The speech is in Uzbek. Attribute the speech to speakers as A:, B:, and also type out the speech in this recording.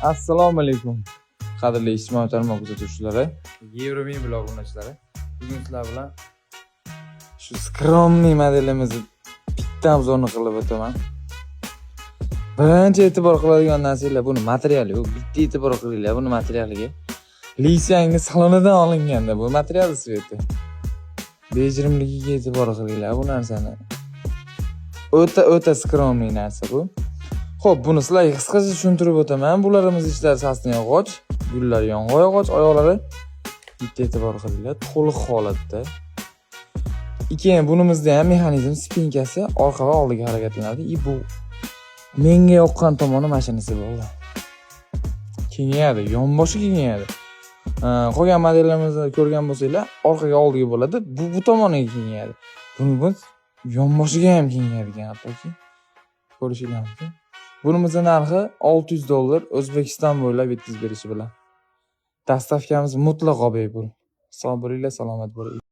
A: Assalomu alaykum. Qadrli ijtimoiy tarmoq kuzatuvchilari, Euromini blog o'rnashchilari. Bugun sizlar bilan shu skromniy modelimizni bitta obzorni qilib o'taman. Birinchi e'tibor qiladigan narsalar buni materiali, u bitta e'tibor qilinglar buni materialiga. Lisyangni salonidan olinganda bu material sveti. Bejirimligiga e'tibor qilinglar bu narsani. O'ta skromniy narsa bu. Xo'p, buni sizlarga qisqacha tushuntirib o'taman. Bularimiz ichlari sasni yog'och, gullar yong'oq yog'och, oyoqlari bitta e'tibor qilinglar, to'liq holatda. Keyin bunimizda ham mexanizm spinkasi orqa va oldiga harakatlanadi. Bu menga yoqqan tomoni mashinasi bo'ldi. Kengayadi, yonboshi kengayadi. Qolgan modellarimizni ko'rgan bo'lsanglar, orqaga oldiga bo'ladi, bu tomoniga kengayadi. Buni yonboshiga ham kengayadigan hattoki. Ko'rishingiz mumkin. Bunimizning narxi $600, O'zbekiston bo'ylab yetkazib berishi bilan. Dastavkamiz mutlaqo bepul. Sog' bo'linglar, salomat bo'ling.